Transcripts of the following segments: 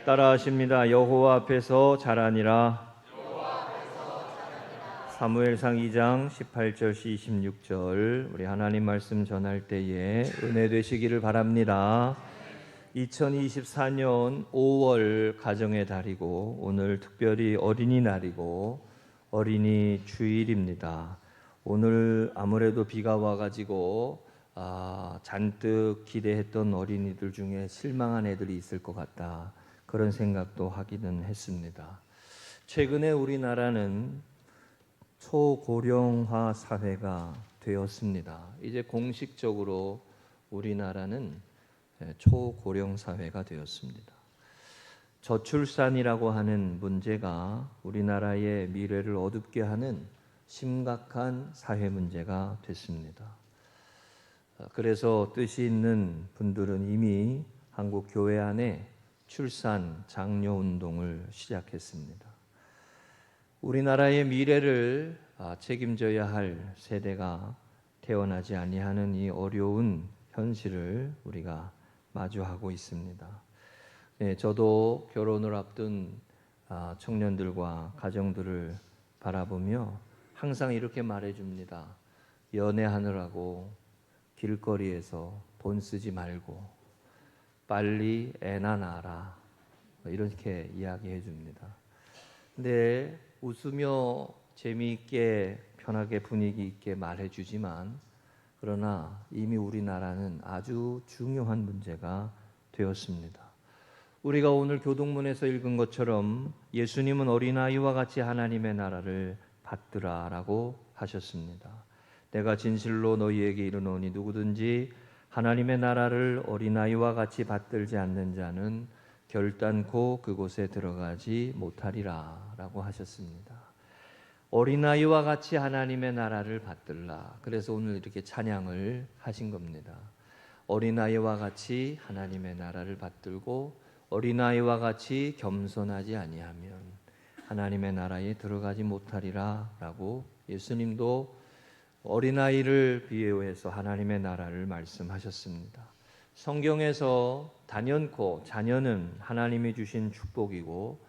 따라하십니다. 여호와 앞에서 자라니라. 사무엘상 2장 18절 26절 우리 하나님 말씀 전할 때에 은혜 되시기를 바랍니다. 2024년 5월 가정의 달이고 오늘 특별히 어린이날이고 어린이 주일입니다. 오늘 아무래도 비가 와가지고 잔뜩 기대했던 어린이들 중에 실망한 애들이 있을 것 같다. 그런 생각도 하기는 했습니다. 최근에 우리나라는 초고령화 사회가 되었습니다. 이제 공식적으로 우리나라는 초고령 사회가 되었습니다. 저출산이라고 하는 문제가 우리나라의 미래를 어둡게 하는 심각한 사회 문제가 됐습니다. 그래서 뜻이 있는 분들은 이미 한국 교회 안에 출산 장려 운동을 시작했습니다. 우리나라의 미래를 책임져야 할 세대가 태어나지 아니하는 이 어려운 현실을 우리가 마주하고 있습니다. 저도 결혼을 앞둔 청년들과 가정들을 바라보며 항상 이렇게 말해줍니다. 연애하느라고 길거리에서 돈 쓰지 말고 빨리 애나 낳아라, 이렇게 이야기해 줍니다. 근데 웃으며 재미있게 편하게 분위기 있게 말해주지만 그러나 이미 우리나라는 아주 중요한 문제가 되었습니다. 우리가 오늘 교동문에서 읽은 것처럼 예수님은 어린아이와 같이 하나님의 나라를 받들라라고 하셨습니다. 내가 진실로 너희에게 이르노니 누구든지 하나님의 나라를 어린아이와 같이 받들지 않는 자는 결단코 그곳에 들어가지 못하리라 라고 하셨습니다. 어린아이와 같이 하나님의 나라를 받들라. 그래서 오늘 이렇게 찬양을 하신 겁니다. 어린아이와 같이 하나님의 나라를 받들고 어린아이와 같이 겸손하지 아니하면 하나님의 나라에 들어가지 못하리라 라고 예수님도 어린아이를 비유해서 하나님의 나라를 말씀하셨습니다. 성경에서 단연코 자녀는 하나님이 주신 축복이고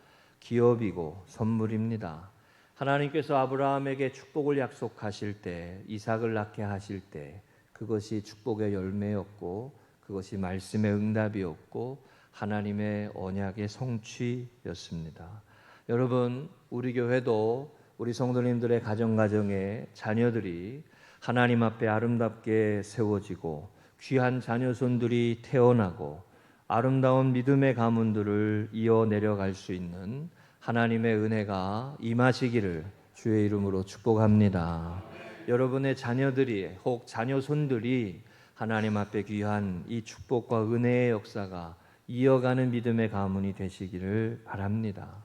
기업이고 선물입니다. 하나님께서 아브라함에게 축복을 약속하실 때, 이삭을 낳게 하실 때 그것이 축복의 열매였고 그것이 말씀의 응답이었고 하나님의 언약의 성취였습니다. 여러분, 우리 교회도 우리 성도님들의 가정에 자녀들이 하나님 앞에 아름답게 세워지고 귀한 자녀손들이 태어나고 아름다운 믿음의 가문들을 이어 내려갈 수 있는 하나님의 은혜가 임하시기를 주의 이름으로 축복합니다. 여러분의 자녀들이 혹 자녀손들이 하나님 앞에 귀한 이 축복과 은혜의 역사가 이어가는 믿음의 가문이 되시기를 바랍니다.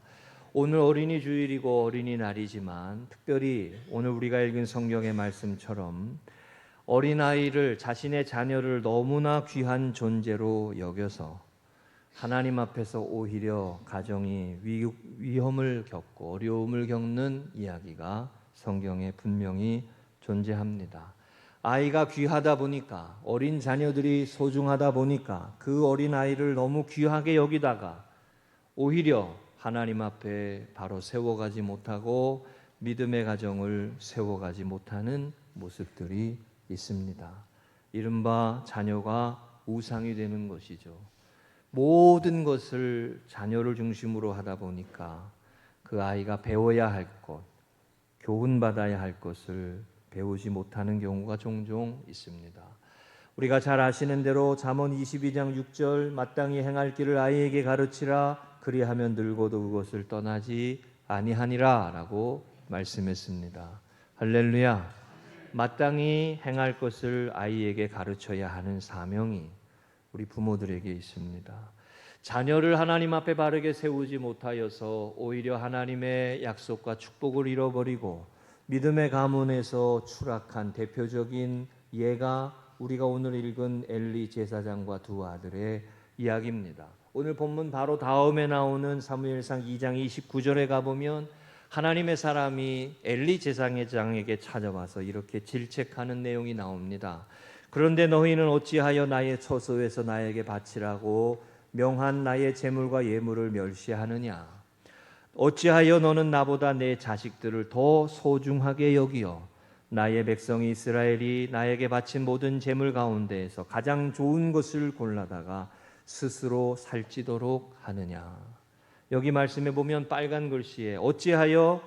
오늘 어린이 주일이고 어린이날이지만 특별히 오늘 우리가 읽은 성경의 말씀처럼 어린아이를, 자신의 자녀를 너무나 귀한 존재로 여겨서 하나님 앞에서 오히려 가정이 위험을 겪고 어려움을 겪는 이야기가 성경에 분명히 존재합니다. 아이가 귀하다 보니까, 어린 자녀들이 소중하다 보니까 그 어린아이를 너무 귀하게 여기다가 오히려 하나님 앞에 바로 세워가지 못하고 믿음의 가정을 세워가지 못하는 모습들이 있습니다. 이른바 자녀가 우상이 되는 것이죠. 모든 것을 자녀를 중심으로 하다 보니까 그 아이가 배워야 할 것, 교훈받아야 할 것을 배우지 못하는 경우가 종종 있습니다. 우리가 잘 아시는 대로 잠언 22장 6절 마땅히 행할 길을 아이에게 가르치라 그리하면 늙어도 그것을 떠나지 아니하니라 라고 말씀했습니다. 할렐루야. 마땅히 행할 것을 아이에게 가르쳐야 하는 사명이 우리 부모들에게 있습니다. 자녀를 하나님 앞에 바르게 세우지 못하여서 오히려 하나님의 약속과 축복을 잃어버리고 믿음의 가문에서 추락한 대표적인 예가 우리가 오늘 읽은 엘리 제사장과 두 아들의 이야기입니다. 오늘 본문 바로 다음에 나오는 사무엘상 2장 29절에 가보면 하나님의 사람이 엘리 제사장에게 찾아와서 이렇게 질책하는 내용이 나옵니다. 그런데 너희는 어찌하여 나의 처소에서 나에게 바치라고 명한 나의 재물과 예물을 멸시하느냐? 어찌하여 너는 나보다 내 자식들을 더 소중하게 여기어 나의 백성 이스라엘이 나에게 바친 모든 재물 가운데에서 가장 좋은 것을 골라다가 스스로 살찌도록 하느냐? 여기 말씀에 보면 빨간 글씨에 어찌하여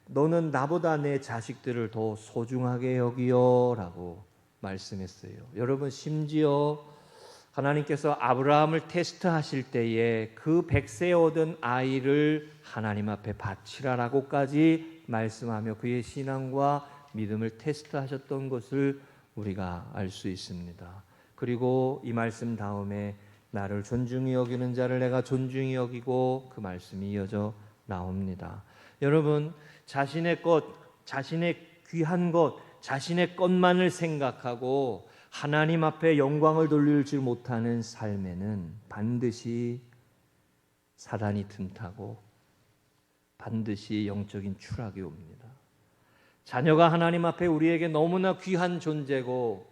너는 나보다 내 자식들을 더 소중하게 여기어 라고 말씀했어요. 여러분, 심지어 하나님께서 아브라함을 테스트하실 때에 그 100세 얻은 아이를 하나님 앞에 바치라라고까지 말씀하며 그의 신앙과 믿음을 테스트하셨던 것을 우리가 알 수 있습니다. 그리고 이 말씀 다음에 나를 존중히 여기는 자를 내가 존중히 여기고, 그 말씀이 이어져 나옵니다. 여러분, 자신의 것, 자신의 귀한 것, 자신의 것만을 생각하고 하나님 앞에 영광을 돌리지 못하는 삶에는 반드시 사단이 틈타고 반드시 영적인 추락이 옵니다. 자녀가 하나님 앞에 우리에게 너무나 귀한 존재고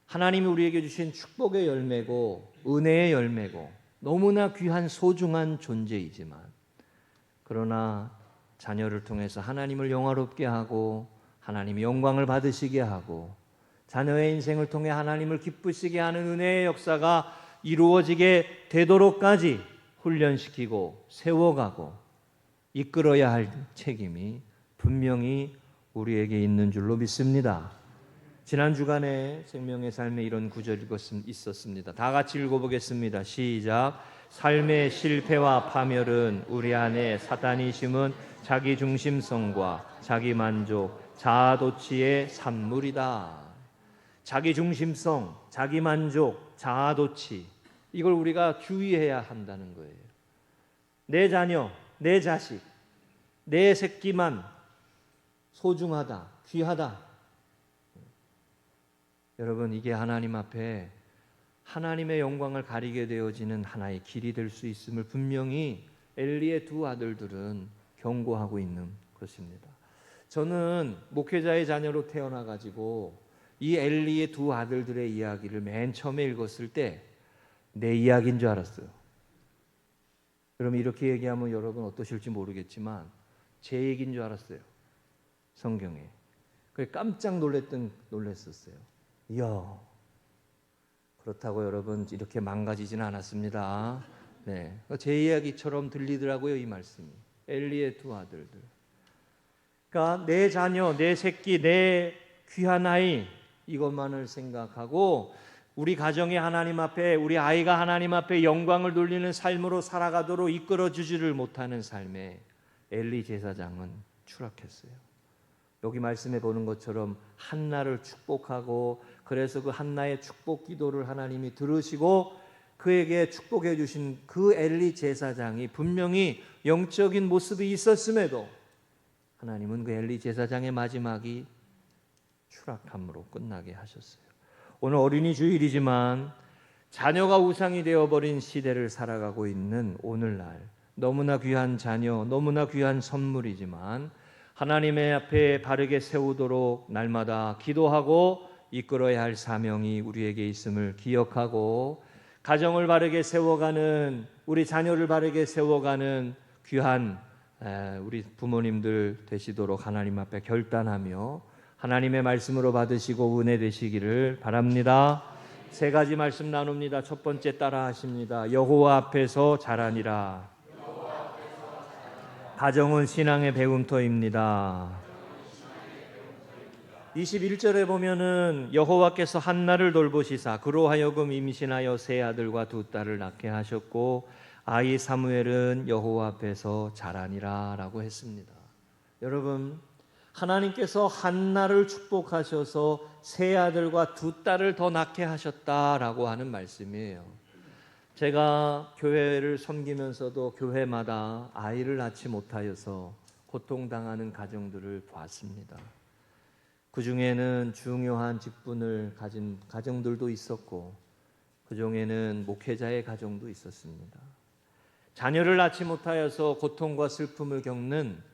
하나님이 우리에게 주신 축복의 열매고 은혜의 열매고 너무나 귀한 소중한 존재이지만, 그러나 자녀를 통해서 하나님을 영화롭게 하고 하나님이 영광을 받으시게 하고 자녀의 인생을 통해 하나님을 기쁘시게 하는 은혜의 역사가 이루어지게 되도록까지 훈련시키고 세워가고 이끌어야 할 책임이 분명히 우리에게 있는 줄로 믿습니다. 지난 주간에 생명의 삶에 이런 구절이 있었습니다. 다 같이 읽어보겠습니다. 시작. 삶의 실패와 파멸은 우리 안에 사단이 심은 자기 중심성과 자기 만족, 자아도취의 산물이다. 자기 중심성, 자기 만족, 자아도취, 이걸 우리가 주의해야 한다는 거예요. 내 자녀, 내 자식, 내 새끼만 소중하다, 귀하다. 여러분, 이게 하나님 앞에 하나님의 영광을 가리게 되어지는 하나의 길이 될 수 있음을 분명히 엘리의 두 아들들은 경고하고 있는 것입니다. 저는 목회자의 자녀로 태어나가지고 이 엘리의 두 아들들의 이야기를 맨 처음에 읽었을 때 내 이야기인 줄 알았어요. 그럼 이렇게 얘기하면 여러분 어떠실지 모르겠지만 제 얘기인 줄 알았어요. 성경에. 그래서 깜짝 놀랐었어요. 이야, 그렇다고 여러분 이렇게 망가지지는 않았습니다. 네, 제 이야기처럼 들리더라고요, 이 말씀이. 엘리의 두 아들들. 그러니까 내 자녀, 내 새끼, 내 귀한 아이, 이것만을 생각하고 우리 가정이 하나님 앞에, 우리 아이가 하나님 앞에 영광을 돌리는 삶으로 살아가도록 이끌어주지를 못하는 삶에 엘리 제사장은 추락했어요. 여기 말씀해 보는 것처럼 한나를 축복하고, 그래서 그 한나의 축복 기도를 하나님이 들으시고 그에게 축복해 주신 그 엘리 제사장이 분명히 영적인 모습이 있었음에도 하나님은 그 엘리 제사장의 마지막이 추락함으로 끝나게 하셨어요. 오늘 어린이 주일이지만 자녀가 우상이 되어버린 시대를 살아가고 있는 오늘날, 너무나 귀한 자녀, 너무나 귀한 선물이지만 하나님의 앞에 바르게 세우도록 날마다 기도하고 이끌어야 할 사명이 우리에게 있음을 기억하고, 가정을 바르게 세워가는, 우리 자녀를 바르게 세워가는 귀한 우리 부모님들 되시도록 하나님 앞에 결단하며 하나님의 말씀으로 받으시고 은혜 되시기를 바랍니다. 세 가지 말씀 나눕니다. 첫 번째 따라 하십니다. 여호와 앞에서 자라니라. 가정은 신앙의 배움터입니다. 21절에 보면은 여호와께서 한나를 돌보시사 그로 하여금 임신하여 세 아들과 두 딸을 낳게 하셨고 아이 사무엘은 여호와 앞에서 자라니라 라고 했습니다. 여러분, 하나님께서 한나를 축복하셔서 세 아들과 두 딸을 더 낳게 하셨다라고 하는 말씀이에요. 제가 교회를 섬기면서도 교회마다 아이를 낳지 못하여서 고통당하는 가정들을 보았습니다. 그 중에는 중요한 직분을 가진 가정들도 있었고 그 중에는 목회자의 가정도 있었습니다. 자녀를 낳지 못하여서 고통과 슬픔을 겪는,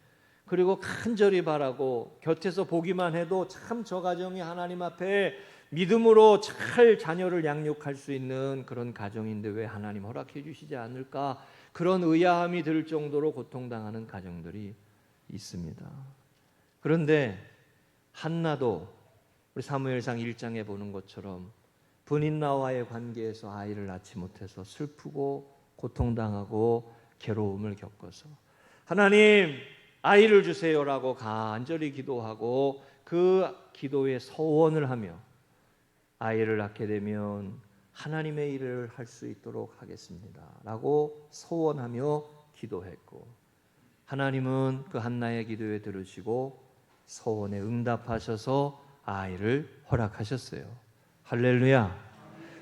그리고 간절히 바라고 곁에서 보기만 해도 참 저 가정이 하나님 앞에 믿음으로 잘 자녀를 양육할 수 있는 그런 가정인데 왜 하나님 허락해 주시지 않을까? 그런 의아함이 들 정도로 고통당하는 가정들이 있습니다. 그런데 한나도 우리 사무엘상 1장에 보는 것처럼 분인나와의 관계에서 아이를 낳지 못해서 슬프고 고통당하고 괴로움을 겪어서 하나님 아이를 주세요라고 간절히 기도하고 그 기도에 서원을 하며 아이를 낳게 되면 하나님의 일을 할 수 있도록 하겠습니다 라고 서원하며 기도했고 하나님은 그 한나의 기도에 들으시고 서원에 응답하셔서 아이를 허락하셨어요. 할렐루야.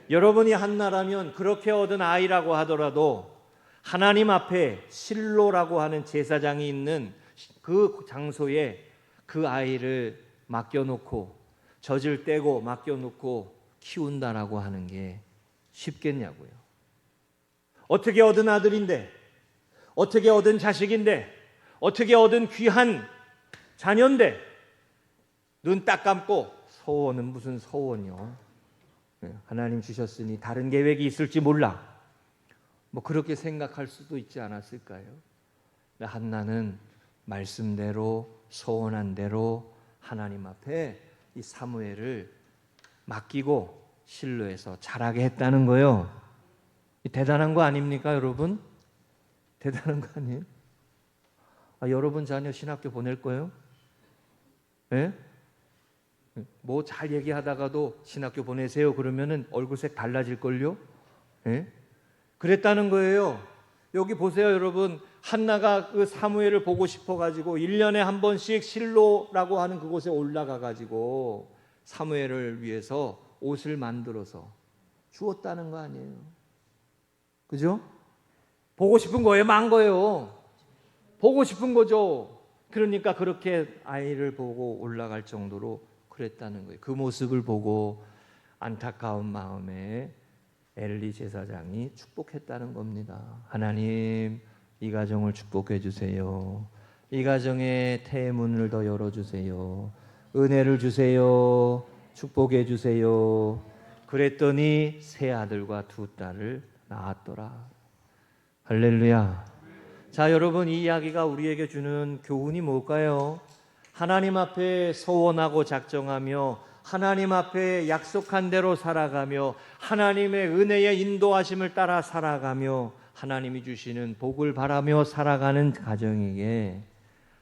여러분이 한나라면 그렇게 얻은 아이라고 하더라도 하나님 앞에 실로라고 하는 제사장이 있는 그 장소에 그 아이를 맡겨놓고 젖을 떼고 맡겨놓고 키운다라고 하는 게 쉽겠냐고요. 어떻게 얻은 아들인데, 어떻게 얻은 자식인데, 어떻게 얻은 귀한 자녀인데 눈 딱 감고 서원은 무슨 서원이요? 하나님 주셨으니 다른 계획이 있을지 몰라. 뭐 그렇게 생각할 수도 있지 않았을까요? 한나는 말씀대로 서원한 대로 하나님 앞에 이 사무엘을 맡기고 실로에서 자라게 했다는 거예요. 대단한 거 아닙니까, 여러분? 대단한 거 아니에요? 여러분 자녀 신학교 보낼 거예요? 예? 뭐 잘 얘기하다가도 신학교 보내세요 그러면은 얼굴색 달라질걸요? 예? 그랬다는 거예요. 여기 보세요, 여러분. 한나가 그 사무엘을 보고 싶어가지고 1년에 한 번씩 실로라고 하는 그곳에 올라가가지고 사무엘을 위해서 옷을 만들어서 주었다는 거 아니에요. 그죠? 보고 싶은 거예요, 만 거예요. 보고 싶은 거죠. 그러니까 그렇게 아이를 보고 올라갈 정도로 그랬다는 거예요. 그 모습을 보고 안타까운 마음에 엘리 제사장이 축복했다는 겁니다. 하나님, 이 가정을 축복해 주세요. 이 가정의 태문을 더 열어주세요. 은혜를 주세요. 축복해 주세요. 그랬더니 세 아들과 두 딸을 낳았더라. 할렐루야. 자, 여러분, 이 이야기가 우리에게 주는 교훈이 뭘까요? 하나님 앞에 서원하고 작정하며 하나님 앞에 약속한 대로 살아가며 하나님의 은혜의 인도하심을 따라 살아가며 하나님이 주시는 복을 바라며 살아가는 가정에게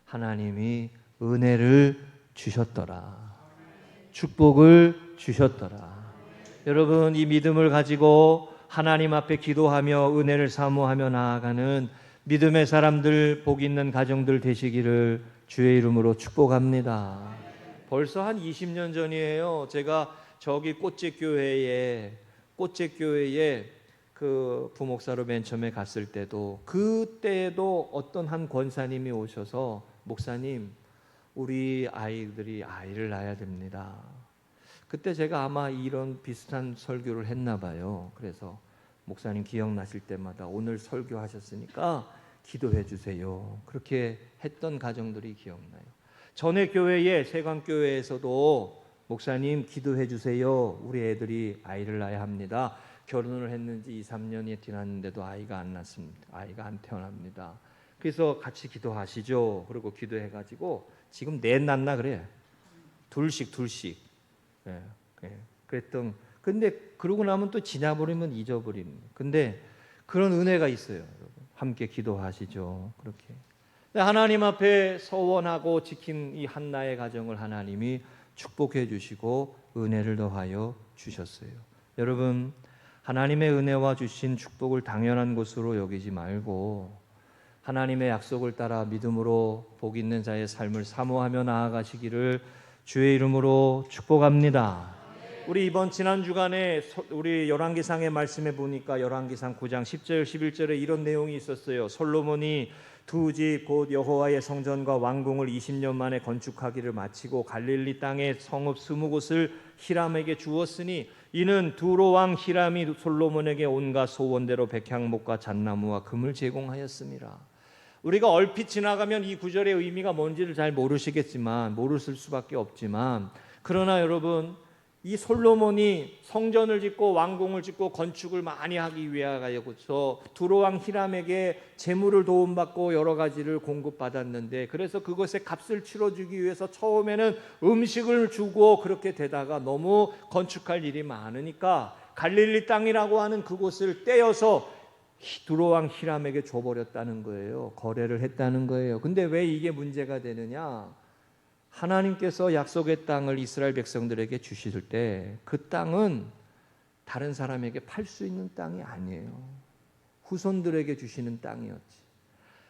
하나님이 은혜를 주셨더라. 축복을 주셨더라. 여러분, 이 믿음을 가지고 하나님 앞에 기도하며 은혜를 사모하며 나아가는 믿음의 사람들, 복 있는 가정들 되시기를 주의 이름으로 축복합니다. 벌써 한 20년 전이에요. 제가 저기 꽃제교회에 그 부목사로 맨 처음에 갔을 때도 그때도 어떤 한 권사님이 오셔서 목사님, 우리 아이들이 아이를 낳아야 됩니다. 그때 제가 아마 이런 비슷한 설교를 했나 봐요. 그래서 목사님 기억나실 때마다 오늘 설교하셨으니까 기도해 주세요. 그렇게 했던 가정들이 기억나요. 전에 교회에 세관교회에서도 목사님 기도해 주세요. 우리 애들이 아이를 낳아야 합니다. 결혼을 했는지 2, 3년이 지났는데도 아이가 안 낳습니다. 아이가 안 태어납니다. 그래서 같이 기도하시죠. 그리고 기도해가지고 지금 넷 낳나 그래. 둘씩. 예. 그랬던. 근데 그러고 나면 또 지나버리면 잊어버리는. 근데 그런 은혜가 있어요, 여러분. 함께 기도하시죠. 그렇게. 하나님 앞에 서원하고 지킨 이 한나의 가정을 하나님이 축복해 주시고 은혜를 더하여 주셨어요. 여러분, 하나님의 은혜와 주신 축복을 당연한 것으로 여기지 말고 하나님의 약속을 따라 믿음으로 복 있는 자의 삶을 사모하며 나아가시기를 주의 이름으로 축복합니다. 우리 이번 지난 주간에 우리 열왕기상의 말씀에 보니까 열왕기상 9장 10절 11절에 이런 내용이 있었어요. 솔로몬이 두 집 곧 여호와의 성전과 왕궁을 20년 만에 건축하기를 마치고 갈릴리 땅에 성읍 20곳을 히람에게 주었으니 이는 두로 왕 히람이 솔로몬에게 온갖 소원대로 백향목과 잣나무와 금을 제공하였습니다. 우리가 얼핏 지나가면 이 구절의 의미가 뭔지를 잘 모르시겠지만 모르실 수밖에 없지만 그러나 여러분 이 솔로몬이 성전을 짓고 왕궁을 짓고 건축을 많이 하기 위하여서 두로왕 히람에게 재물을 도움받고 여러 가지를 공급받았는데, 그래서 그것에 값을 치러주기 위해서 처음에는 음식을 주고 그렇게 되다가 너무 건축할 일이 많으니까 갈릴리 땅이라고 하는 그곳을 떼어서 두로왕 히람에게 줘버렸다는 거예요. 거래를 했다는 거예요. 근데 왜 이게 문제가 되느냐? 하나님께서 약속의 땅을 이스라엘 백성들에게 주실 때 그 땅은 다른 사람에게 팔 수 있는 땅이 아니에요. 후손들에게 주시는 땅이었지.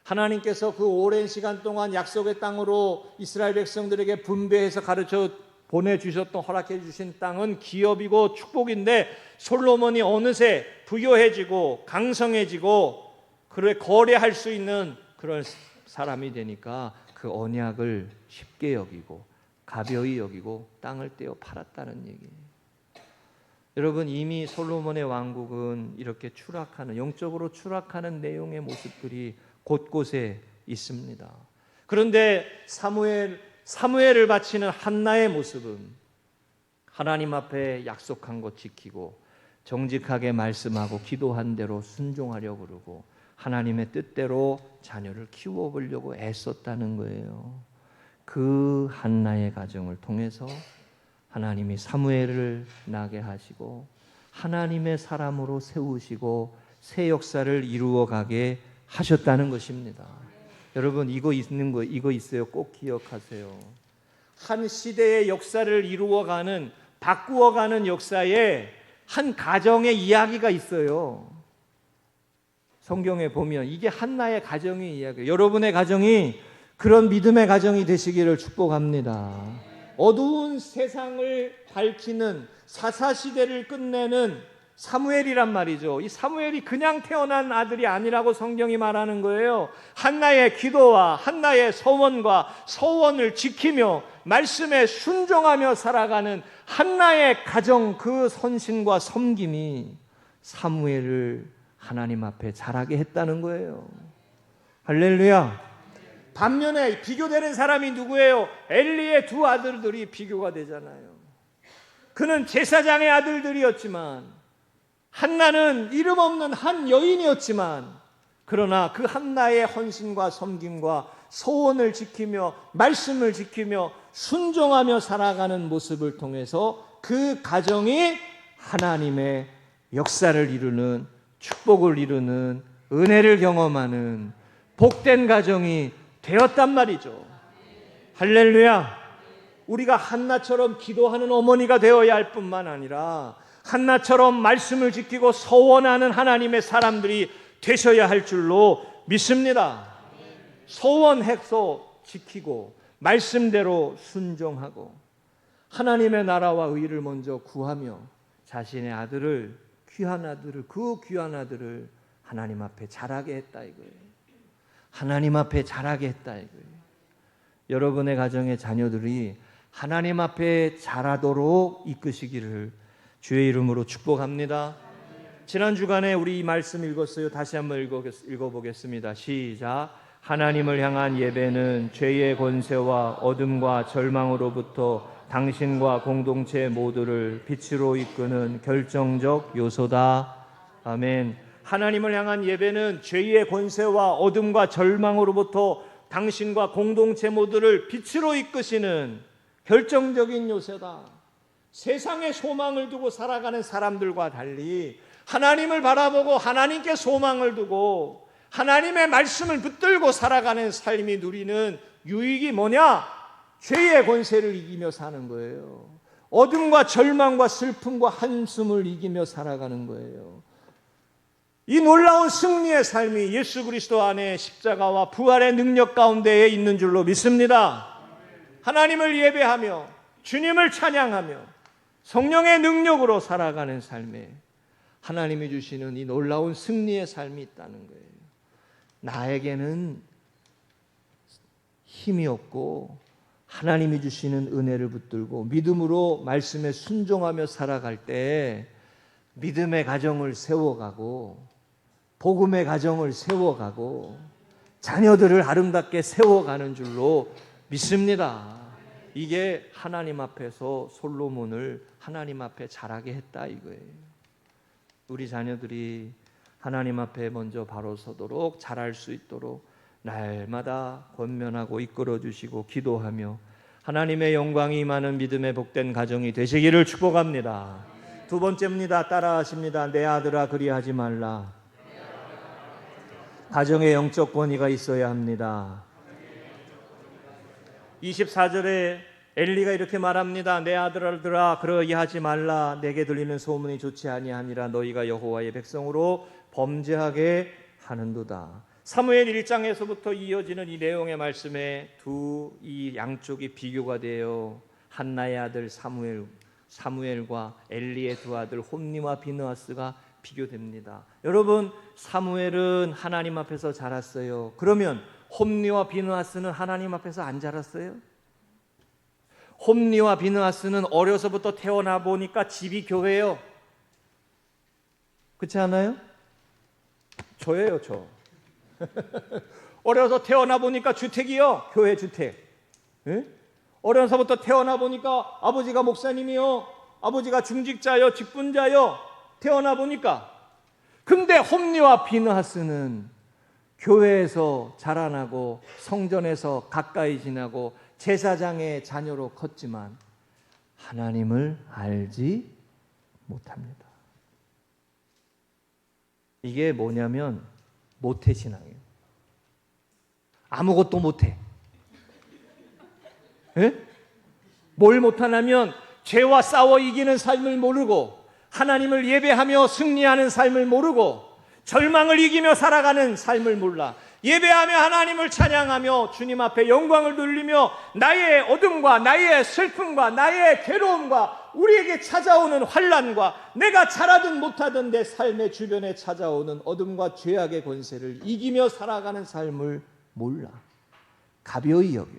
하나님께서 그 오랜 시간 동안 약속의 땅으로 이스라엘 백성들에게 분배해서 가르쳐 보내주셨던, 허락해 주신 땅은 기업이고 축복인데, 솔로몬이 어느새 부유해지고 강성해지고 그래 거래할 수 있는 그런 사람이 되니까 그 언약을 쉽게 여기고 가벼이 여기고 땅을 떼어 팔았다는 얘기예요. 여러분, 이미 솔로몬의 왕국은 이렇게 추락하는, 영적으로 추락하는 내용의 모습들이 곳곳에 있습니다. 그런데 사무엘을 바치는 한나의 모습은 하나님 앞에 약속한 것 지키고 정직하게 말씀하고 기도한 대로 순종하려고 그러고 하나님의 뜻대로 자녀를 키워보려고 애썼다는 거예요. 그 한나의 가정을 통해서 하나님이 사무엘을 나게 하시고 하나님의 사람으로 세우시고 새 역사를 이루어가게 하셨다는 것입니다. 여러분, 이거 있어요. 꼭 기억하세요. 한 시대의 역사를 이루어가는, 바꾸어가는 역사에 한 가정의 이야기가 있어요. 성경에 보면 이게 한나의 가정의 이야기예요. 여러분의 가정이 그런 믿음의 가정이 되시기를 축복합니다. 어두운 세상을 밝히는, 사사시대를 끝내는 사무엘이란 말이죠. 이 사무엘이 그냥 태어난 아들이 아니라고 성경이 말하는 거예요. 한나의 기도와 한나의 서원을 지키며 말씀에 순종하며 살아가는 한나의 가정, 그 헌신과 섬김이 사무엘을 하나님 앞에 자라게 했다는 거예요. 할렐루야. 반면에 비교되는 사람이 누구예요? 엘리의 두 아들들이 비교가 되잖아요. 그는 제사장의 아들들이었지만, 한나는 이름 없는 한 여인이었지만, 그러나 그 한나의 헌신과 섬김과 소원을 지키며 말씀을 지키며 순종하며 살아가는 모습을 통해서 그 가정이 하나님의 역사를 이루는, 축복을 이루는, 은혜를 경험하는 복된 가정이 되었단 말이죠. 할렐루야. 우리가 한나처럼 기도하는 어머니가 되어야 할 뿐만 아니라 한나처럼 말씀을 지키고 서원하는 하나님의 사람들이 되셔야 할 줄로 믿습니다. 서원해서 지키고 말씀대로 순종하고 하나님의 나라와 의를 먼저 구하며 자신의 아들을, 그 귀한 아들을 하나님 앞에 자라게 했다 이거예요. 하나님 앞에 자라게 했다 이거예요. 여러분의 가정의 자녀들이 하나님 앞에 자라도록 이끄시기를 주의 이름으로 축복합니다. 지난 주간에 우리 이 말씀 읽었어요. 다시 한번 읽어보겠습니다. 시작. 하나님을 향한 예배는 죄의 권세와 어둠과 절망으로부터 당신과 공동체 모두를 빛으로 이끄는 결정적 요소다. 아멘. 하나님을 향한 예배는 죄의 권세와 어둠과 절망으로부터 당신과 공동체 모두를 빛으로 이끄시는 결정적인 요소다. 세상에 소망을 두고 살아가는 사람들과 달리 하나님을 바라보고 하나님께 소망을 두고 하나님의 말씀을 붙들고 살아가는 삶이 누리는 유익이 뭐냐? 죄의 권세를 이기며 사는 거예요. 어둠과 절망과 슬픔과 한숨을 이기며 살아가는 거예요. 이 놀라운 승리의 삶이 예수 그리스도 안에 십자가와 부활의 능력 가운데에 있는 줄로 믿습니다. 하나님을 예배하며 주님을 찬양하며 성령의 능력으로 살아가는 삶에 하나님이 주시는 이 놀라운 승리의 삶이 있다는 거예요. 나에게는 힘이 없고 하나님이 주시는 은혜를 붙들고 믿음으로 말씀에 순종하며 살아갈 때 믿음의 가정을 세워가고 복음의 가정을 세워가고 자녀들을 아름답게 세워가는 줄로 믿습니다. 이게 하나님 앞에서 솔로몬을 하나님 앞에 자라게 했다 이거예요. 우리 자녀들이 하나님 앞에 먼저 바로 서도록 자랄 수 있도록 날마다 권면하고 이끌어 주시고 기도하며 하나님의 영광이 임하는 믿음의 복된 가정이 되시기를 축복합니다. 두 번째입니다. 따라하십니다. 내 아들아 그리하지 말라. 가정에 영적 권위가 있어야 합니다. 24절에 엘리가 이렇게 말합니다. 내 아들아 그러하지 말라. 내게 들리는 소문이 좋지 아니하니라. 너희가 여호와의 백성으로 범죄하게 하는도다. 사무엘 1장에서부터 이어지는 이 내용의 말씀에 이 양쪽이 비교가 되어 한나의 아들 사무엘과 엘리의 두 아들 홈니와 비느하스가 비교됩니다. 여러분, 사무엘은 하나님 앞에서 자랐어요. 그러면 홈니와 비느하스는 하나님 앞에서 안 자랐어요? 홈니와 비느하스는 어려서부터 태어나 보니까 집이 교회예요. 그렇지 않아요? 저예요, 저. 어려서 태어나 보니까 주택이요, 교회 주택. 예? 어려서부터 태어나 보니까 아버지가 목사님이요, 아버지가 중직자요, 직분자요. 태어나 보니까. 근데 홈리와 비느하스는 교회에서 자라나고 성전에서 가까이 지나고 제사장의 자녀로 컸지만 하나님을 알지 못합니다. 이게 뭐냐면 모태신앙이에요. 아무것도 못해. 예? 뭘 못하냐면 죄와 싸워 이기는 삶을 모르고 하나님을 예배하며 승리하는 삶을 모르고 절망을 이기며 살아가는 삶을 몰라. 예배하며 하나님을 찬양하며 주님 앞에 영광을 돌리며 나의 어둠과 나의 슬픔과 나의 괴로움과 우리에게 찾아오는 환난과 내가 잘하든 못하든 내 삶의 주변에 찾아오는 어둠과 죄악의 권세를 이기며 살아가는 삶을 몰라. 가벼이 여겨.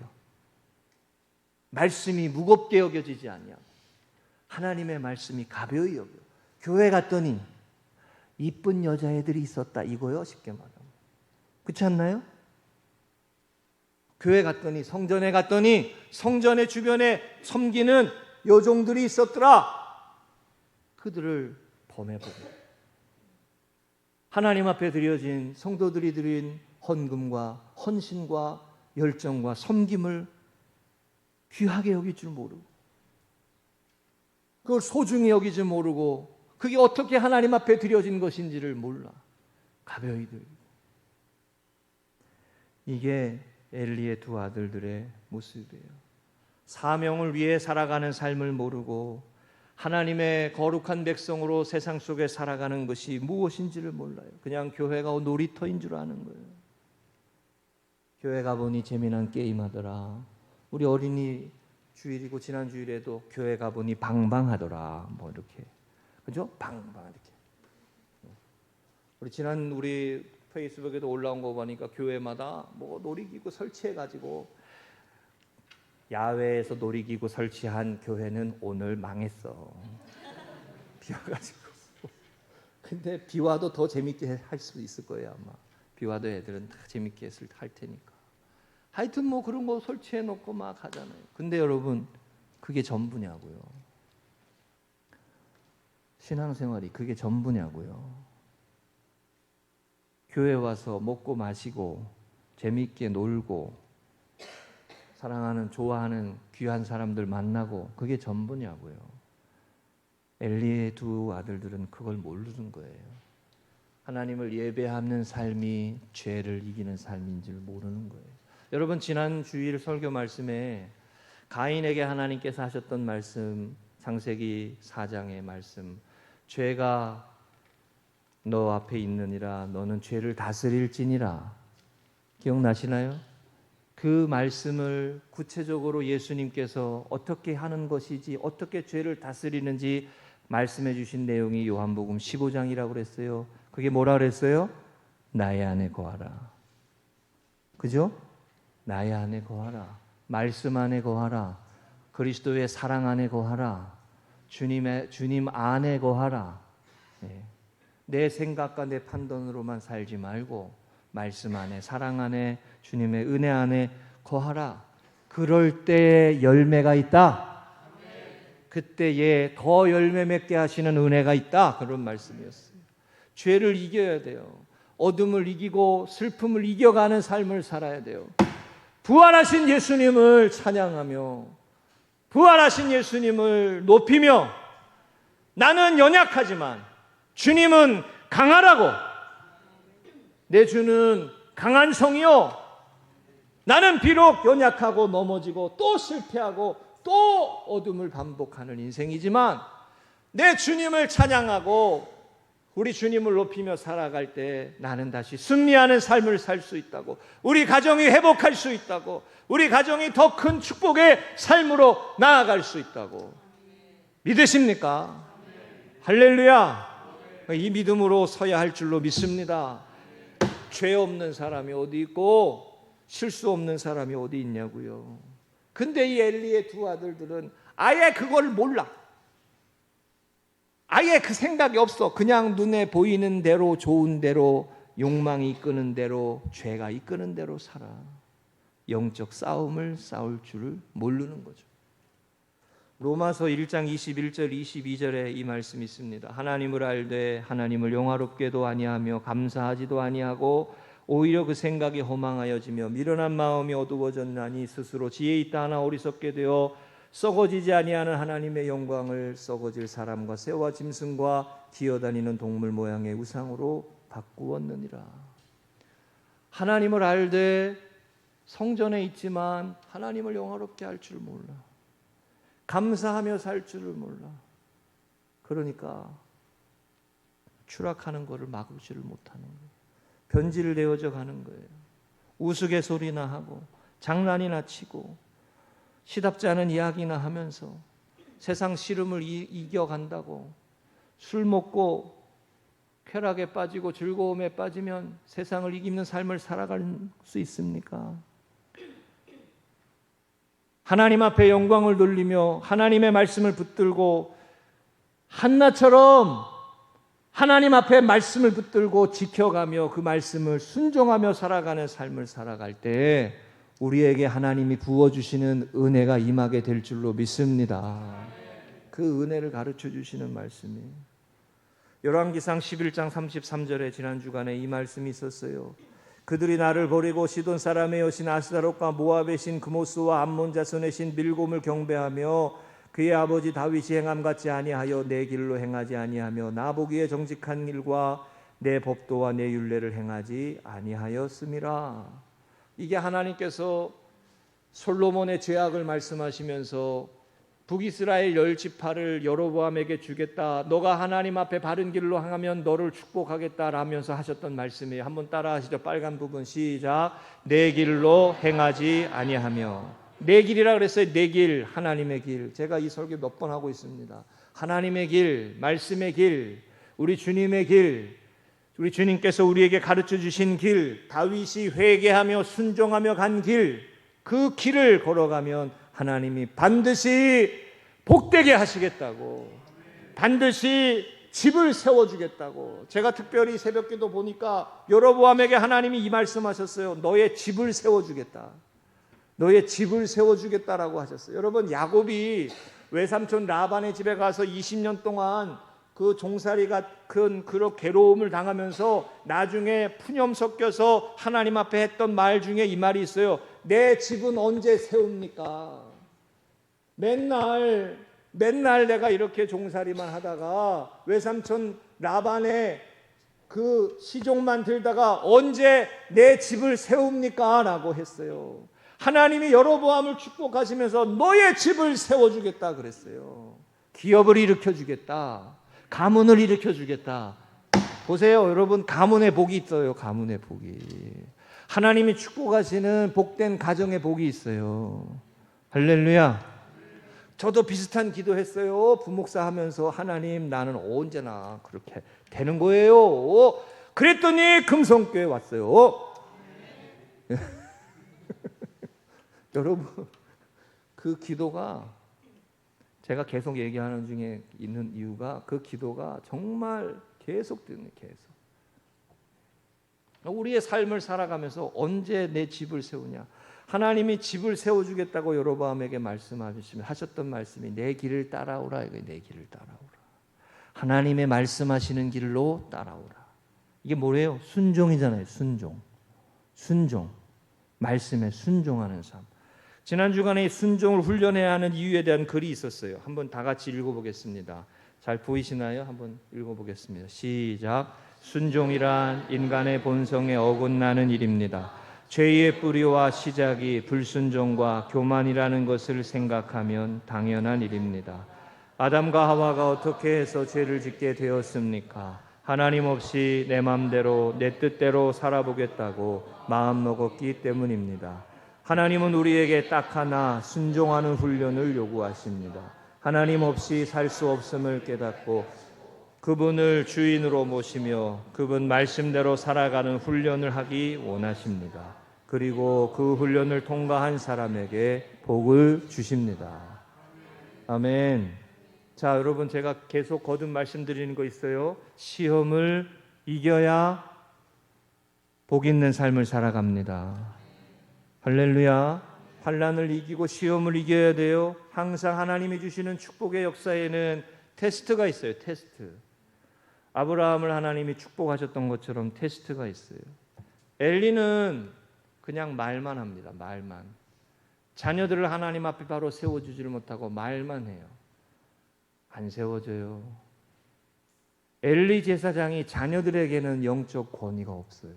말씀이 무겁게 여겨지지 않냐. 하나님의 말씀이 가벼이 여겨. 교회 갔더니 이쁜 여자애들이 있었다 이거요, 쉽게 말하면. 그렇지 않나요? 교회 갔더니 성전에 갔더니 성전의 주변에 섬기는 여종들이 있었더라. 그들을 범해보고 하나님 앞에 드려진 성도들이 드린 헌금과 헌신과 열정과 섬김을 귀하게 여길 줄 모르고 그걸 소중히 여기지 모르고 그게 어떻게 하나님 앞에 드려진 것인지를 몰라. 가벼이 들고. 이게 엘리의 두 아들들의 모습이에요. 사명을 위해 살아가는 삶을 모르고 하나님의 거룩한 백성으로 세상 속에 살아가는 것이 무엇인지를 몰라요. 그냥 교회가 놀이터인 줄 아는 거예요. 교회 가보니 재미난 게임 하더라. 우리 어린이 주일이고 지난 주일에도 교회 가보니 방방하더라. 뭐 이렇게. 그죠? 방방 이렇게. 우리 페이스북에도 올라온 거 보니까 교회마다 뭐 놀이기구 설치해 가지고 야외에서 놀이기구 설치한 교회는 오늘 망했어. 비 와가지고. 근데 비 와도 더 재밌게 할 수 있을 거예요 아마. 비 와도 애들은 다 재밌게 할 테니까. 하여튼 뭐 그런 거 설치해 놓고 막 하잖아요. 근데 여러분 그게 전부냐고요. 신앙생활이 그게 전부냐고요. 교회 와서 먹고 마시고 재미있게 놀고 사랑하는 좋아하는 귀한 사람들 만나고 그게 전부냐고요. 엘리의 두 아들들은 그걸 모르는 거예요. 하나님을 예배하는 삶이 죄를 이기는 삶인 줄 모르는 거예요. 여러분 지난 주일 설교 말씀에 가인에게 하나님께서 하셨던 말씀 창세기 4장의 말씀 죄가 너 앞에 있느니라 너는 죄를 다스릴지니라 기억나시나요? 그 말씀을 구체적으로 예수님께서 어떻게 하는 것이지 어떻게 죄를 다스리는지 말씀해 주신 내용이 요한복음 15장이라고 그랬어요. 그게 뭐라 그랬어요? 나의 안에 거하라. 그죠? 나의 안에 거하라. 말씀 안에 거하라. 그리스도의 사랑 안에 거하라. 주님 안에 거하라. 네. 내 생각과 내 판단으로만 살지 말고 말씀 안에 사랑 안에 주님의 은혜 안에 거하라. 그럴 때 열매가 있다. 그때에 더 열매 맺게 하시는 은혜가 있다. 그런 말씀이었어요. 죄를 이겨야 돼요. 어둠을 이기고 슬픔을 이겨가는 삶을 살아야 돼요. 부활하신 예수님을 찬양하며 부활하신 예수님을 높이며 나는 연약하지만 주님은 강하라고, 내 주는 강한 성이요, 나는 비록 연약하고 넘어지고 또 실패하고 또 어둠을 반복하는 인생이지만 내 주님을 찬양하고 우리 주님을 높이며 살아갈 때 나는 다시 승리하는 삶을 살 수 있다고, 우리 가정이 회복할 수 있다고, 우리 가정이 더 큰 축복의 삶으로 나아갈 수 있다고 믿으십니까? 할렐루야. 이 믿음으로 서야 할 줄로 믿습니다. 죄 없는 사람이 어디 있고 실수 없는 사람이 어디 있냐고요. 근데 이 엘리의 두 아들들은 아예 그걸 몰라. 아예 그 생각이 없어. 그냥 눈에 보이는 대로, 좋은 대로, 욕망이 이끄는 대로, 죄가 이끄는 대로 살아. 영적 싸움을 싸울 줄을 모르는 거죠. 로마서 1장 21절 22절에 이 말씀이 있습니다. 하나님을 알되 하나님을 영화롭게도 아니하며 감사하지도 아니하고 오히려 그 생각이 허망하여지며 미련한 마음이 어두워졌나니 스스로 지혜 있다 하나 어리석게 되어 썩어지지 아니하는 하나님의 영광을 썩어질 사람과 새와 짐승과 기어다니는 동물 모양의 우상으로 바꾸었느니라. 하나님을 알되 성전에 있지만 하나님을 영화롭게 할 줄 몰라. 감사하며 살 줄을 몰라. 그러니까 추락하는 것을 막지를 못하는 거예요. 변질되어져 가는 거예요. 우스갯소리나 하고 장난이나 치고 시답지 않은 이야기나 하면서 세상 시름을 이겨간다고, 술 먹고 쾌락에 빠지고 즐거움에 빠지면 세상을 이기는 삶을 살아갈 수 있습니까? 하나님 앞에 영광을 돌리며 하나님의 말씀을 붙들고 한나처럼 하나님 앞에 말씀을 붙들고 지켜가며 그 말씀을 순종하며 살아가는 삶을 살아갈 때 우리에게 하나님이 부어주시는 은혜가 임하게 될 줄로 믿습니다. 그 은혜를 가르쳐 주시는 말씀이에요. 열왕기상 11장 33절에 지난 주간에 이 말씀이 있었어요. 그들이 나를 버리고 시돈 사람의 여신 아스다롯과 모압의 신 그모스와 암몬 자손의 신 밀곰을 경배하며 그의 아버지 다윗이 행함 같지 아니하여 내 길로 행하지 아니하며 나 보기에 정직한 일과 내 법도와 내 율례를 행하지 아니하였음이라. 이게 하나님께서 솔로몬의 죄악을 말씀하시면서 북이스라엘 10지파를 여로보암에게 주겠다, 너가 하나님 앞에 바른 길로 행하면 너를 축복하겠다 라면서 하셨던 말씀이에요. 한번 따라 하시죠. 빨간 부분 시작. 내 길로 행하지 아니하며. 내 길이라 그랬어요. 내 길, 하나님의 길. 제가 이 설교 몇 번 하고 있습니다. 하나님의 길, 말씀의 길, 우리 주님의 길, 우리 주님께서 우리에게 가르쳐 주신 길, 다윗이 회개하며 순종하며 간 길, 그 길을 걸어가면 하나님이 반드시 복되게 하시겠다고, 반드시 집을 세워주겠다고. 제가 특별히 새벽기도 보니까 여로보암에게 하나님이 이 말씀하셨어요. 너의 집을 세워주겠다. 너의 집을 세워주겠다라고 하셨어요. 여러분, 야곱이 외삼촌 라반의 집에 가서 20년 동안 그 종살이가 큰 그런 괴로움을 당하면서 나중에 푸념 섞여서 하나님 앞에 했던 말 중에 이 말이 있어요. 내 집은 언제 세웁니까? 맨날 내가 이렇게 종살이만 하다가 외삼촌 라반의 그 시종만 들다가 언제 내 집을 세웁니까? 라고 했어요. 하나님이 여로보암을 축복하시면서 너의 집을 세워주겠다 그랬어요. 기업을 일으켜주겠다. 가문을 일으켜주겠다. 보세요, 여러분, 가문의 복이 있어요. 가문의 복이. 하나님이 축복하시는 복된 가정의 복이 있어요. 할렐루야. 저도 비슷한 기도했어요. 부목사 하면서 하나님, 나는 언제나 그렇게 되는 거예요. 그랬더니 금성교회 왔어요. 여러분, 그 기도가 제가 계속 얘기하는 중에 있는 이유가 그 기도가 정말 계속 듣는, 계속. 우리의 삶을 살아가면서 언제 내 집을 세우냐. 하나님이 집을 세워주겠다고 여로보암에게 하셨던 말씀이 내 길을 따라오라. 이거 내 길을 따라오라. 하나님의 말씀하시는 길로 따라오라. 이게 뭐래요? 순종이잖아요. 순종. 말씀에 순종하는 삶. 지난 주간에 순종을 훈련해야 하는 이유에 대한 글이 있었어요. 한번 다 같이 읽어보겠습니다. 잘 보이시나요? 한번 읽어보겠습니다. 시작. 순종이란 인간의 본성에 어긋나는 일입니다. 죄의 뿌리와 시작이 불순종과 교만이라는 것을 생각하면 당연한 일입니다. 아담과 하와가 어떻게 해서 죄를 짓게 되었습니까? 하나님 없이 내 맘대로 내 뜻대로 살아보겠다고 마음먹었기 때문입니다. 하나님은 우리에게 딱 하나 순종하는 훈련을 요구하십니다. 하나님 없이 살 수 없음을 깨닫고 그분을 주인으로 모시며 그분 말씀대로 살아가는 훈련을 하기 원하십니다. 그리고 그 훈련을 통과한 사람에게 복을 주십니다. 아멘. 자, 여러분, 제가 계속 거듭 말씀드리는 거 있어요. 시험을 이겨야 복 있는 삶을 살아갑니다. 할렐루야. 환난을 이기고 시험을 이겨야 돼요. 항상 하나님이 주시는 축복의 역사에는 테스트가 있어요. 테스트. 아브라함을 하나님이 축복하셨던 것처럼 테스트가 있어요. 엘리는 그냥 말만 합니다. 말만. 자녀들을 하나님 앞에 바로 세워주지를 못하고 말만 해요. 안 세워져요. 엘리 제사장이 자녀들에게는 영적 권위가 없어요.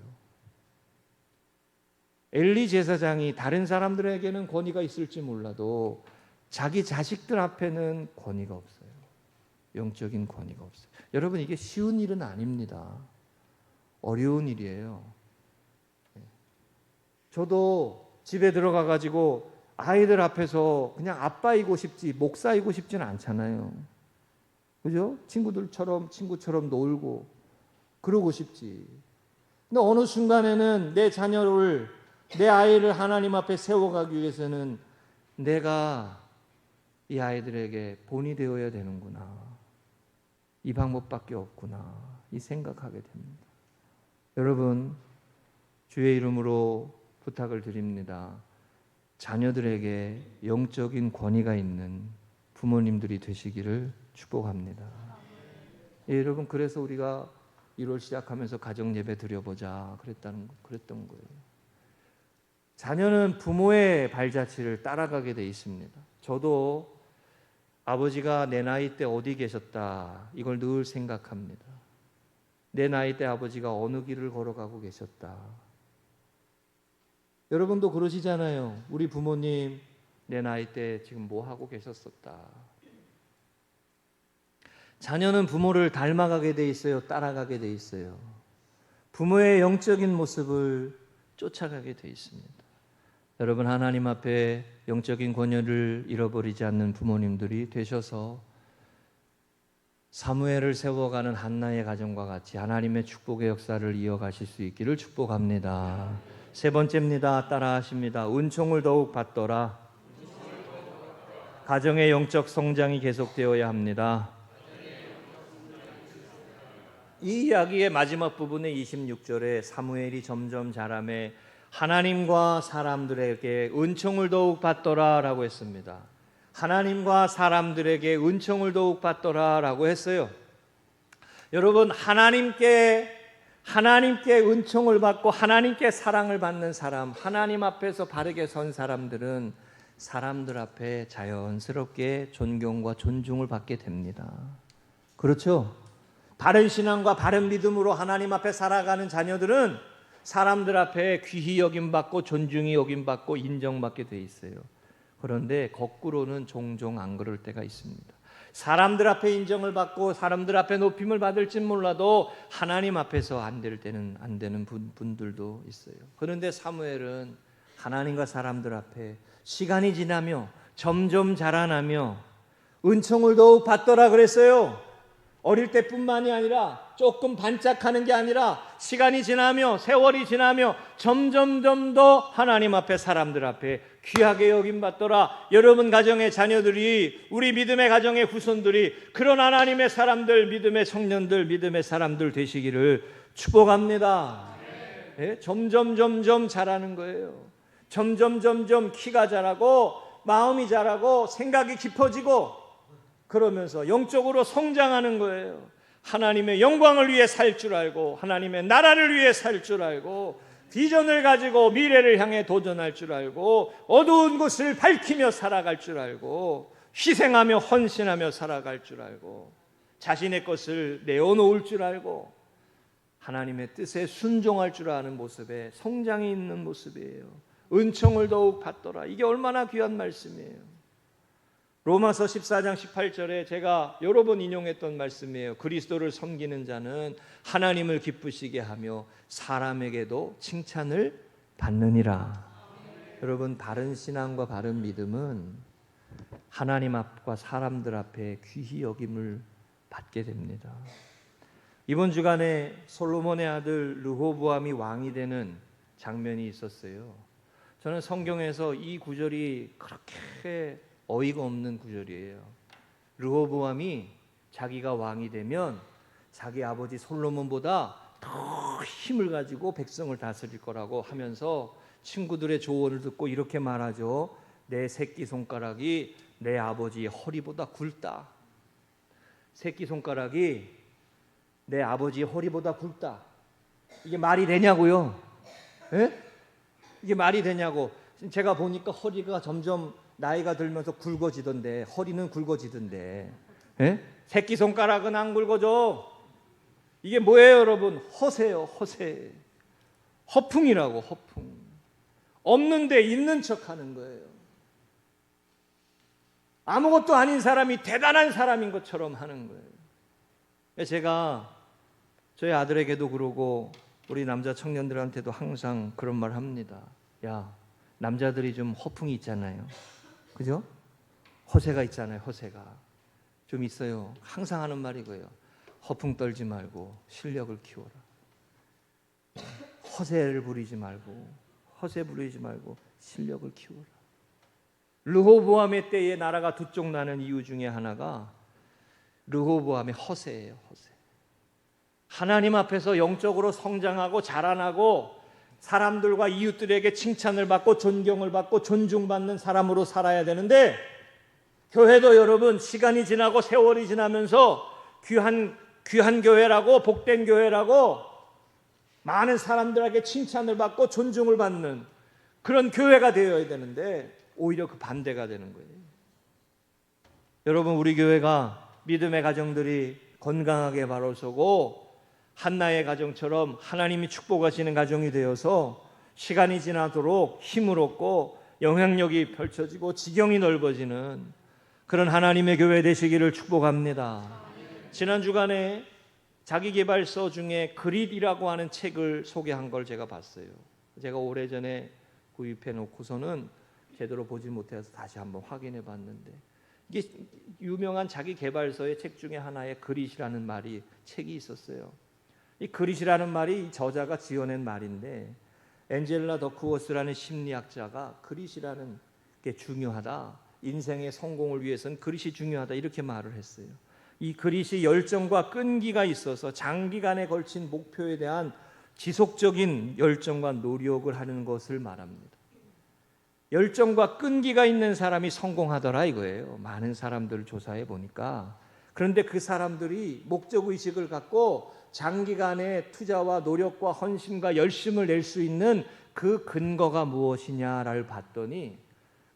엘리 제사장이 다른 사람들에게는 권위가 있을지 몰라도 자기 자식들 앞에는 권위가 없어요. 영적인 권위가 없어요. 여러분, 이게 쉬운 일은 아닙니다. 어려운 일이에요. 저도 집에 들어가 가지고 아이들 앞에서 그냥 아빠이고 싶지 목사이고 싶지는 않잖아요. 그죠? 친구처럼 놀고 그러고 싶지. 근데 어느 순간에는 내 아이를 하나님 앞에 세워가기 위해서는 내가 이 아이들에게 본이 되어야 되는구나. 이 방법밖에 없구나. 이 생각하게 됩니다. 여러분, 주의 이름으로 부탁을 드립니다. 자녀들에게 영적인 권위가 있는 부모님들이 되시기를 축복합니다. 예, 여러분, 그래서 우리가 1월 시작하면서 가정 예배 드려보자 그랬던 거예요. 자녀는 부모의 발자취를 따라가게 돼 있습니다. 저도 아버지가 내 나이 때 어디 계셨다 이걸 늘 생각합니다. 내 나이 때 아버지가 어느 길을 걸어가고 계셨다. 여러분도 그러시잖아요. 우리 부모님 내 나이 때 지금 뭐 하고 계셨었다. 자녀는 부모를 닮아가게 돼 있어요. 따라가게 돼 있어요. 부모의 영적인 모습을 쫓아가게 돼 있습니다. 여러분, 하나님 앞에 영적인 권위를 잃어버리지 않는 부모님들이 되셔서 사무엘을 세워가는 한나의 가정과 같이 하나님의 축복의 역사를 이어가실 수 있기를 축복합니다. 세 번째입니다. 따라하십니다. 은총을 더욱 받더라. 가정의 영적 성장이 계속되어야 합니다. 이 이야기의 마지막 부분의 26절에 사무엘이 점점 자라매 하나님과 사람들에게 은총을 더욱 받더라 라고 했습니다. 하나님과 사람들에게 은총을 더욱 받더라 라고 했어요. 여러분, 하나님께 은총을 받고 하나님께 사랑을 받는 사람, 하나님 앞에서 바르게 선 사람들은 사람들 앞에 자연스럽게 존경과 존중을 받게 됩니다. 그렇죠? 바른 신앙과 바른 믿음으로 하나님 앞에 살아가는 자녀들은 사람들 앞에 귀히 여김받고 존중이 여김받고 인정받게 돼 있어요. 그런데 거꾸로는 종종 안 그럴 때가 있습니다. 사람들 앞에 인정을 받고 사람들 앞에 높임을 받을지 몰라도 하나님 앞에서 안 될 때는 안 되는 분들도 있어요. 그런데 사무엘은 하나님과 사람들 앞에 시간이 지나며 점점 자라나며 은총을 더욱 받더라 그랬어요. 어릴 때뿐만이 아니라 조금 반짝하는 게 아니라 시간이 지나며 세월이 지나며 점점 더 하나님 앞에 사람들 앞에 귀하게 여김받더라. 여러분 가정의 자녀들이, 우리 믿음의 가정의 후손들이 그런 하나님의 사람들, 믿음의 청년들, 믿음의 사람들 되시기를 축복합니다. 네, 점점 자라는 거예요. 점점 키가 자라고 마음이 자라고 생각이 깊어지고 그러면서 영적으로 성장하는 거예요. 하나님의 영광을 위해 살 줄 알고 하나님의 나라를 위해 살 줄 알고 비전을 가지고 미래를 향해 도전할 줄 알고 어두운 곳을 밝히며 살아갈 줄 알고 희생하며 헌신하며 살아갈 줄 알고 자신의 것을 내어놓을 줄 알고 하나님의 뜻에 순종할 줄 아는 모습에 성장이 있는 모습이에요. 은총을 더욱 받더라. 이게 얼마나 귀한 말씀이에요. 로마서 14장 18절에 제가 여러 번 인용했던 말씀이에요. 그리스도를 섬기는 자는 하나님을 기쁘시게 하며 사람에게도 칭찬을 받느니라. 여러분, 바른 신앙과 바른 믿음은 하나님 앞과 사람들 앞에 귀히 여김을 받게 됩니다. 이번 주간에 솔로몬의 아들 르호보암이 왕이 되는 장면이 있었어요. 저는 성경에서 이 구절이 그렇게 어이가 없는 구절이에요. 르호보암이 자기가 왕이 되면 자기 아버지 솔로몬보다 더 힘을 가지고 백성을 다스릴 거라고 하면서 친구들의 조언을 듣고 이렇게 말하죠. 내 새끼손가락이 내 아버지의 허리보다 굵다. 새끼손가락이 내 아버지의 허리보다 굵다. 이게 말이 되냐고요? 예? 이게 말이 되냐고. 제가 보니까 허리가 점점 나이가 들면서 굵어지던데, 허리는 굵어지던데, 예? 새끼손가락은 안 굵어져. 이게 뭐예요, 여러분? 허세요, 허세. 허풍이라고, 허풍. 없는데 있는 척 하는 거예요. 아무것도 아닌 사람이 대단한 사람인 것처럼 하는 거예요. 제가 저희 아들에게도 그러고 우리 남자 청년들한테도 항상 그런 말 합니다. 야, 남자들이 좀 허풍이 있잖아요. 그죠? 허세가 있잖아요. 허세가 좀 있어요. 항상 하는 말이 그거예요. 허풍 떨지 말고 실력을 키워라. 허세 부리지 말고 실력을 키워라. 르호보암의 때에 나라가 두 쪽 나는 이유 중에 하나가 르호보암의 허세예요. 허세. 하나님 앞에서 영적으로 성장하고 자라나고 사람들과 이웃들에게 칭찬을 받고 존경을 받고 존중받는 사람으로 살아야 되는데, 교회도 여러분 시간이 지나고 세월이 지나면서 귀한 교회라고 복된 교회라고 많은 사람들에게 칭찬을 받고 존중을 받는 그런 교회가 되어야 되는데 오히려 그 반대가 되는 거예요. 여러분, 우리 교회가 믿음의 가정들이 건강하게 바로 서고 한나의 가정처럼 하나님이 축복하시는 가정이 되어서 시간이 지나도록 힘을 얻고 영향력이 펼쳐지고 지경이 넓어지는 그런 하나님의 교회 되시기를 축복합니다. 지난 주간에 자기계발서 중에 그릿이라고 하는 책을 소개한 걸 제가 봤어요. 제가 오래전에 구입해 놓고서는 제대로 보지 못해서 다시 한번 확인해 봤는데, 이게 유명한 자기계발서의 책 중에 하나의 그릿이라는 말이 책이 있었어요. 이 그릿이라는 말이 저자가 지어낸 말인데, 앤젤라 더크워스라는 심리학자가 그릿이라는 게 중요하다, 인생의 성공을 위해서는 그릿이 중요하다, 이렇게 말을 했어요. 이 그릿이 열정과 끈기가 있어서 장기간에 걸친 목표에 대한 지속적인 열정과 노력을 하는 것을 말합니다. 열정과 끈기가 있는 사람이 성공하더라 이거예요. 많은 사람들을 조사해 보니까. 그런데 그 사람들이 목적의식을 갖고 장기간의 투자와 노력과 헌신과 열심을 낼 수 있는 그 근거가 무엇이냐를 봤더니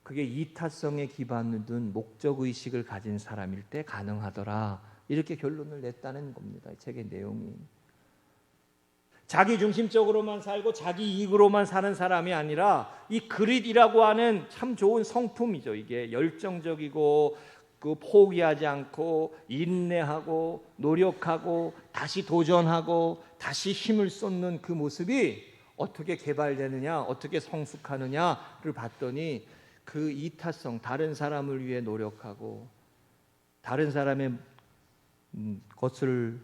그게 이타성에 기반을 둔 목적의식을 가진 사람일 때 가능하더라, 이렇게 결론을 냈다는 겁니다. 이 책의 내용이. 자기 중심적으로만 살고 자기 이익으로만 사는 사람이 아니라 이 그릿이라고 하는 참 좋은 성품이죠. 이게 열정적이고 그 포기하지 않고 인내하고 노력하고 다시 도전하고 다시 힘을 쏟는 그 모습이 어떻게 개발되느냐, 어떻게 성숙하느냐를 봤더니 그 이타성, 다른 사람을 위해 노력하고 다른 사람의 것을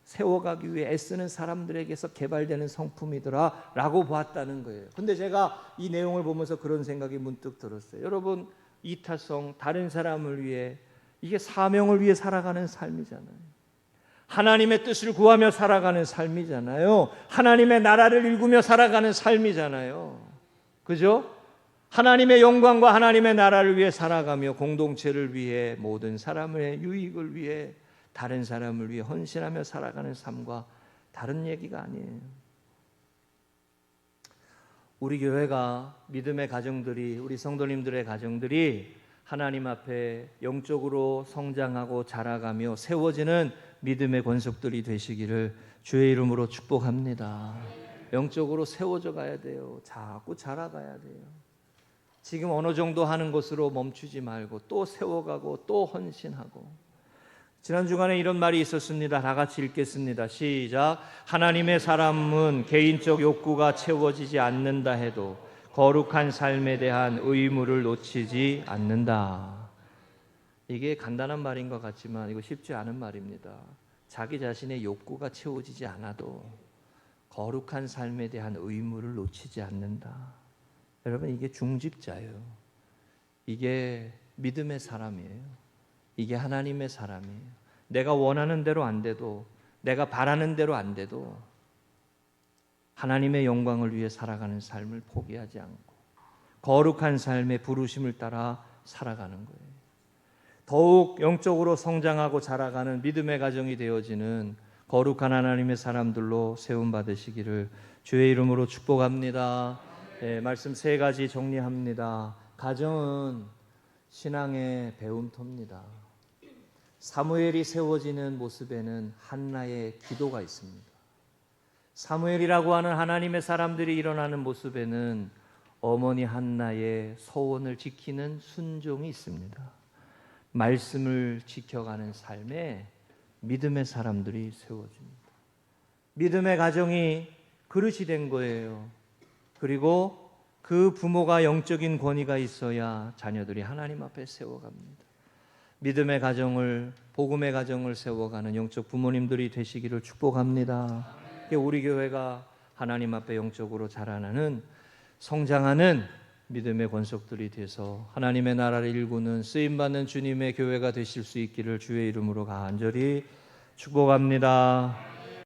세워가기 위해 애쓰는 사람들에게서 개발되는 성품이더라 라고 보았다는 거예요. 근데 제가 이 내용을 보면서 그런 생각이 문득 들었어요. 여러분, 이타성, 다른 사람을 위해, 이게 사명을 위해 살아가는 삶이잖아요. 하나님의 뜻을 구하며 살아가는 삶이잖아요. 하나님의 나라를 일구며 살아가는 삶이잖아요. 그죠? 하나님의 영광과 하나님의 나라를 위해 살아가며 공동체를 위해 모든 사람의 유익을 위해 다른 사람을 위해 헌신하며 살아가는 삶과 다른 얘기가 아니에요. 우리 교회가 믿음의 가정들이, 우리 성도님들의 가정들이 하나님 앞에 영적으로 성장하고 자라가며 세워지는 믿음의 권속들이 되시기를 주의 이름으로 축복합니다. 영적으로 세워져 가야 돼요. 자꾸 자라가야 돼요. 지금 어느 정도 하는 것으로 멈추지 말고 또 세워가고 또 헌신하고. 지난 주간에 이런 말이 있었습니다. 다 같이 읽겠습니다. 시작. 하나님의 사람은 개인적 욕구가 채워지지 않는다 해도 거룩한 삶에 대한 의무를 놓치지 않는다. 이게 간단한 말인 것 같지만 이거 쉽지 않은 말입니다. 자기 자신의 욕구가 채워지지 않아도 거룩한 삶에 대한 의무를 놓치지 않는다. 여러분, 이게 중직자예요. 이게 믿음의 사람이에요. 이게 하나님의 사람이에요. 내가 원하는 대로 안 돼도, 내가 바라는 대로 안 돼도 하나님의 영광을 위해 살아가는 삶을 포기하지 않고 거룩한 삶의 부르심을 따라 살아가는 거예요. 더욱 영적으로 성장하고 자라가는 믿음의 가정이 되어지는 거룩한 하나님의 사람들로 세움받으시기를 주의 이름으로 축복합니다. 네, 말씀 세 가지 정리합니다. 가정은 신앙의 배움터입니다. 사무엘이 세워지는 모습에는 한나의 기도가 있습니다. 사무엘이라고 하는 하나님의 사람들이 일어나는 모습에는 어머니 한나의 서원을 지키는 순종이 있습니다. 말씀을 지켜가는 삶에 믿음의 사람들이 세워집니다. 믿음의 가정이 그릇이 된 거예요. 그리고 그 부모가 영적인 권위가 있어야 자녀들이 하나님 앞에 세워갑니다. 믿음의 가정을, 복음의 가정을 세워가는 영적 부모님들이 되시기를 축복합니다. 우리 교회가 하나님 앞에 영적으로 자라나는, 성장하는 믿음의 권속들이 돼서 하나님의 나라를 일구는 쓰임받는 주님의 교회가 되실 수 있기를 주의 이름으로 간절히 축복합니다.